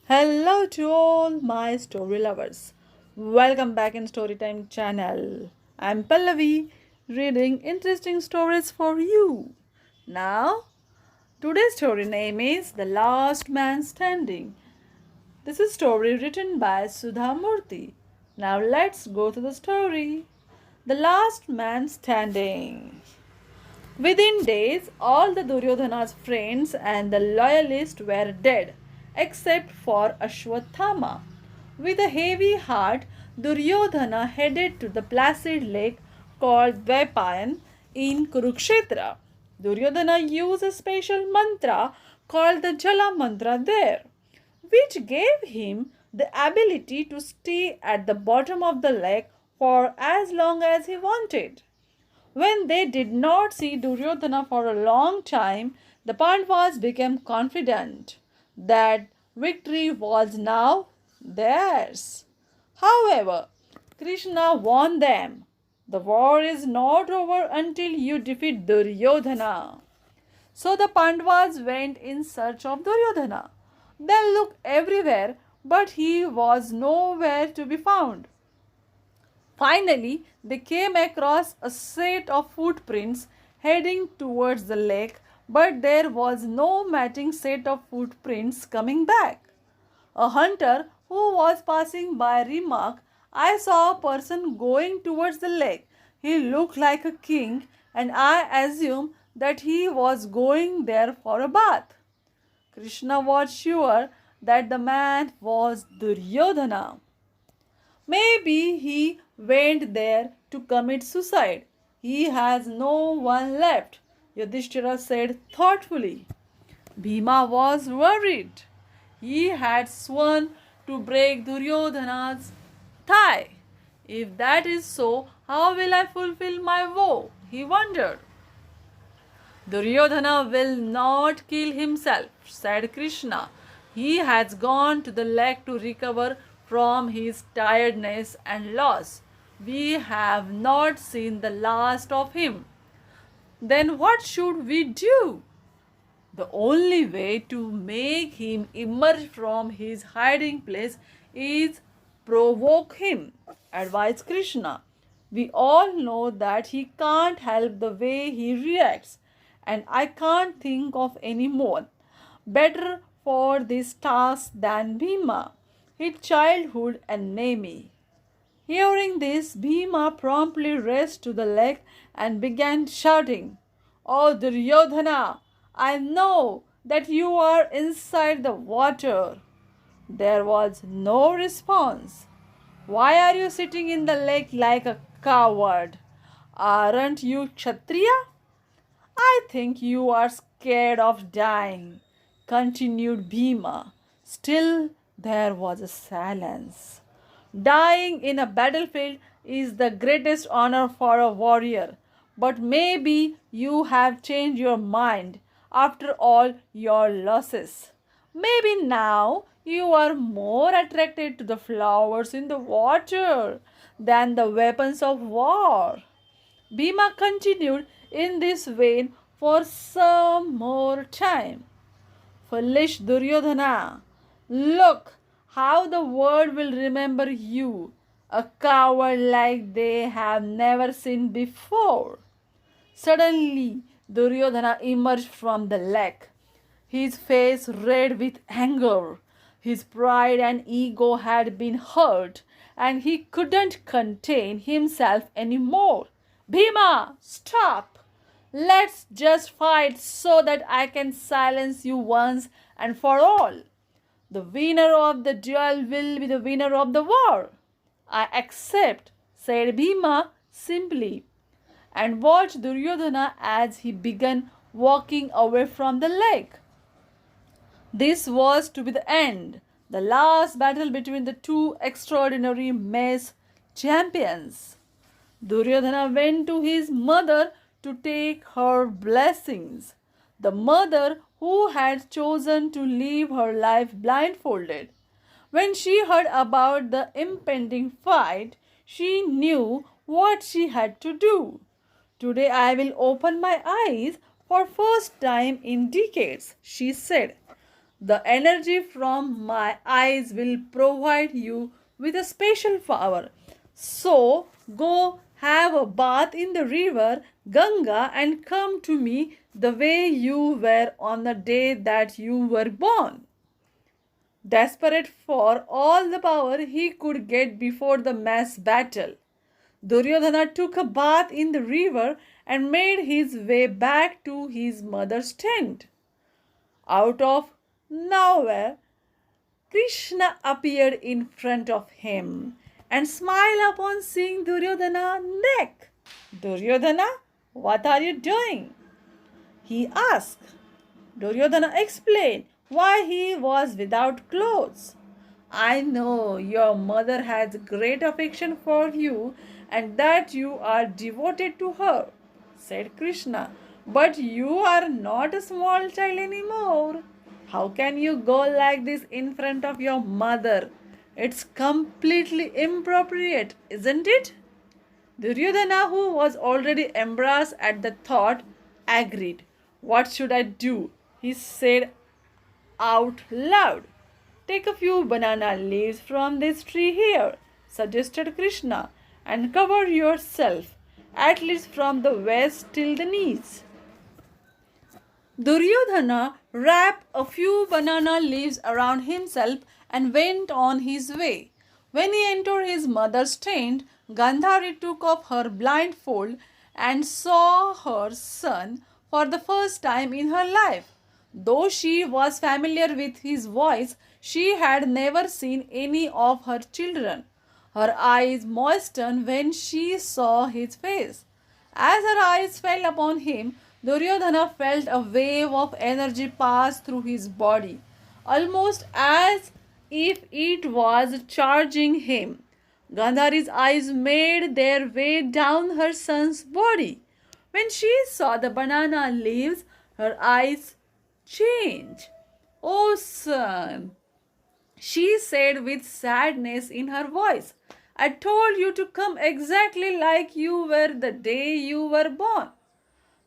Hello to all my story lovers. Welcome back in Storytime channel. I'm Pallavi reading interesting stories for you. Now, today's story name is The Last Man Standing. This is a story written by Sudha Murty. Now let's go to the story. The Last Man Standing. Within days, all the Duryodhana's friends and the loyalists were dead, except for Ashwathama. With a heavy heart, Duryodhana headed to the placid lake called Dvaipayan in Kurukshetra. Duryodhana used a special mantra called the Jala mantra there, which gave him the ability to stay at the bottom of the lake for as long as he wanted. When they did not see Duryodhana for a long time, the Pandavas became confident that victory was now theirs. However, Krishna warned them, the war is not over until you defeat Duryodhana. So the Pandavas went in search of Duryodhana. They looked everywhere, but he was nowhere to be found. Finally, they came across a set of footprints heading towards the lake, but there was no matching set of footprints coming back. A hunter who was passing by remarked, I saw a person going towards the lake. He looked like a king, and I assumed that he was going there for a bath. Krishna was sure that the man was Duryodhana. Maybe he went there to commit suicide. He has no one left, Yudhishthira said thoughtfully. Bhima was worried. He had sworn to break Duryodhana's thigh. If that is so, how will I fulfill my vow? He wondered. Duryodhana will not kill himself, said Krishna. He has gone to the lake to recover from his tiredness and loss. We have not seen the last of him. Then what should we do? The only way to make him emerge from his hiding place is provoke him, advised Krishna. We all know that he can't help the way he reacts, and I can't think of any more better for this task than Bhima, his childhood enemy. Hearing this, Bhima promptly raced to the lake and began shouting, O Duryodhana, I know that you are inside the water. There was no response. Why are you sitting in the lake like a coward? Aren't you Kshatriya? I think you are scared of dying, continued Bhima. Still, there was a silence. Dying in a battlefield is the greatest honor for a warrior, but maybe you have changed your mind after all your losses. Maybe now you are more attracted to the flowers in the water than the weapons of war. Bhima continued in this vein for some more time. Foolish Duryodhana, look how the world will remember you, a coward like they have never seen before. Suddenly, Duryodhana emerged from the lake, his face red with anger. His pride and ego had been hurt, and he couldn't contain himself anymore. Bhima, stop! Let's just fight so that I can silence you once and for all. The winner of the duel will be the winner of the war. I accept, said Bhima simply, and watched Duryodhana as he began walking away from the lake. This was to be the end, the last battle between the two extraordinary mace champions. Duryodhana went to his mother to take her blessings, the mother who had chosen to live her life blindfolded. When she heard about the impending fight, she knew what she had to do. Today I will open my eyes for first time in decades, she said. The energy from my eyes will provide you with a special power. So go have a bath in the river Ganga and come to me the way you were on the day that you were born. Desperate for all the power he could get before the mass battle, Duryodhana took a bath in the river and made his way back to his mother's tent. Out of nowhere, Krishna appeared in front of him and smiled upon seeing Duryodhana's neck. Duryodhana, what are you doing? He asked. Duryodhana explained why he was without clothes. I know your mother has great affection for you and that you are devoted to her, said Krishna. But you are not a small child anymore. How can you go like this in front of your mother? It's completely inappropriate, isn't it? Duryodhana, who was already embarrassed at the thought, agreed. What should I do? He said out loud. Take a few banana leaves from this tree here, suggested Krishna, and cover yourself, at least from the waist till the knees. Duryodhana wrapped a few banana leaves around himself and went on his way. When he entered his mother's tent, Gandhari took off her blindfold and saw her son for the first time in her life. Though she was familiar with his voice, she had never seen any of her children. Her eyes moistened when she saw his face. As her eyes fell upon him, Duryodhana felt a wave of energy pass through his body, almost as if it was charging him. Gandhari's eyes made their way down her son's body. When she saw the banana leaves, her eyes changed. Oh, son, she said with sadness in her voice, I told you to come exactly like you were the day you were born.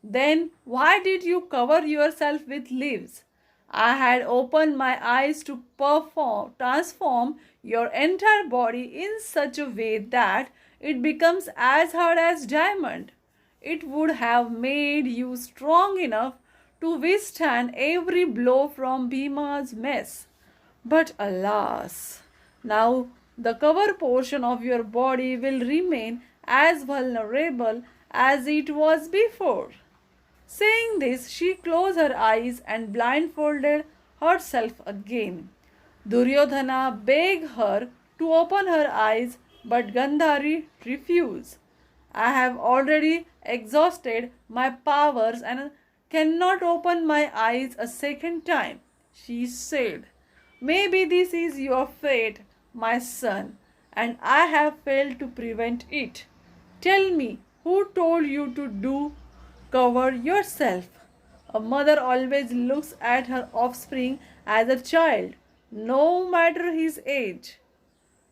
Then why did you cover yourself with leaves? I had opened my eyes to transform your entire body in such a way that it becomes as hard as diamond. It would have made you strong enough to withstand every blow from Bhima's mace. But alas, now the cover portion of your body will remain as vulnerable as it was before. Saying this, she closed her eyes and blindfolded herself again. Duryodhana begged her to open her eyes, but Gandhari refused. I have already exhausted my powers and cannot open my eyes a second time, she said. Maybe this is your fate, my son, and I have failed to prevent it. Tell me, who told you to cover yourself? A mother always looks at her offspring as a child, no matter his age.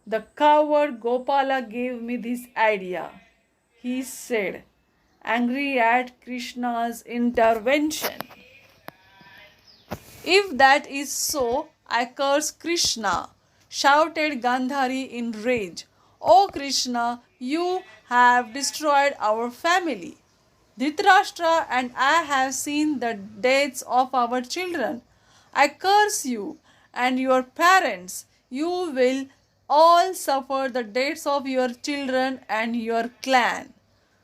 The coward Gopala gave me this idea, he said, angry at Krishna's intervention. If that is so, I curse Krishna, shouted Gandhari in rage. Oh Krishna, you have destroyed our family. Dhritarashtra and I have seen the deaths of our children. I curse you and your parents. You will all suffer the deaths of your children and your clan.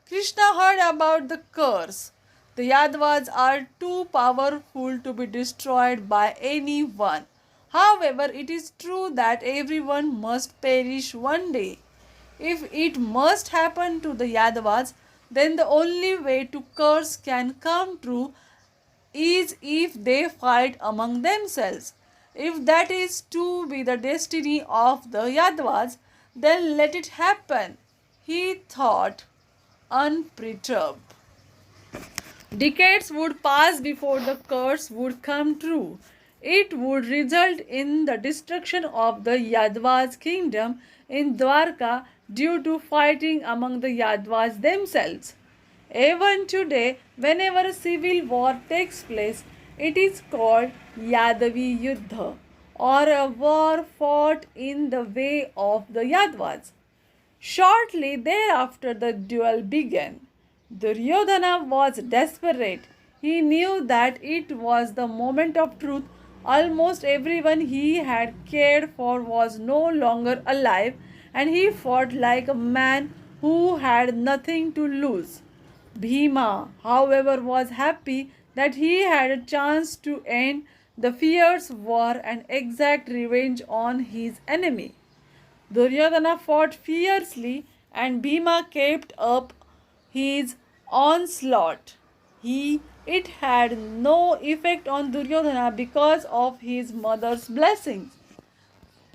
Krishna heard about the curse. The Yadavas are too powerful to be destroyed by anyone. However, it is true that everyone must perish one day. If it must happen to the Yadavas, then the only way to curse can come true is if they fight among themselves. If that is to be the destiny of the Yadavas, then let it happen, he thought, unperturbed. Decades would pass before the curse would come true. It would result in the destruction of the Yadavas' kingdom in Dwarka due to fighting among the Yadavas themselves. Even today, whenever a civil war takes place, It is called Yadavi Yuddha, or a war fought in the way of the Yadavas. Shortly thereafter, the duel began. Duryodhana was desperate. He knew that it was the moment of truth. Almost everyone he had cared for was no longer alive, and he fought like a man who had nothing to lose. Bhima, however, was happy that he had a chance to end the fierce war and exact revenge on his enemy. Duryodhana fought fiercely and Bhima kept up his onslaught. It had no effect on Duryodhana because of his mother's blessings.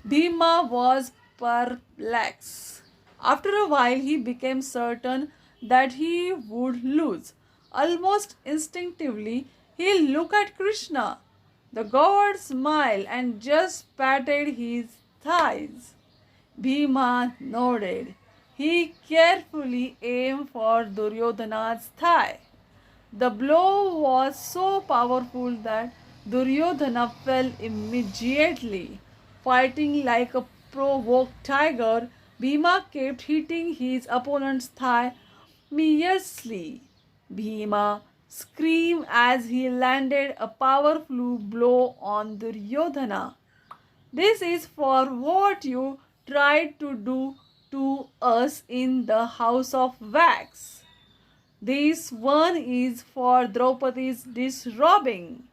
Bhima was perplexed. After a while, he became certain that he would lose. Almost instinctively, he looked at Krishna. The god smiled and just patted his thighs. Bhima nodded. He carefully aimed for Duryodhana's thigh. The blow was so powerful that Duryodhana fell immediately. Fighting like a provoked tiger, Bhima kept hitting his opponent's thigh fiercely. Bhima screamed as he landed a powerful blow on Duryodhana. This is for what you tried to do to us in the house of wax. This one is for Draupadi's disrobing,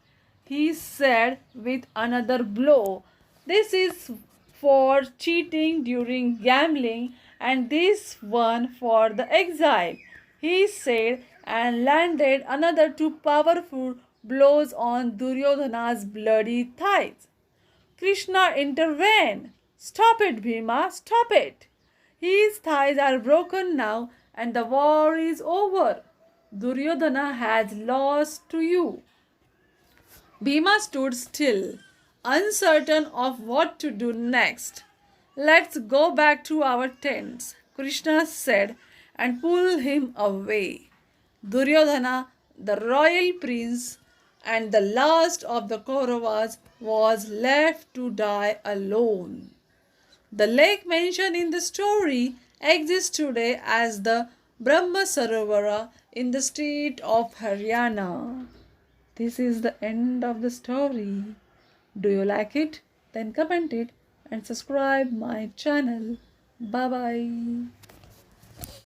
he said with another blow. This is for cheating during gambling, and this one for the exile, he said, and landed another two powerful blows on Duryodhana's bloody thighs. Krishna intervened. Stop it, Bhima, stop it. His thighs are broken now and the war is over. Duryodhana has lost to you. Bhima stood still, uncertain of what to do next. Let's go back to our tents, Krishna said, and pulled him away. Duryodhana, the royal prince, and the last of the Kauravas was left to die alone. The lake mentioned in the story exists today as the Brahma Sarovara in the state of Haryana. This is the end of the story. Do you like it? Then comment it and subscribe my channel. Bye bye.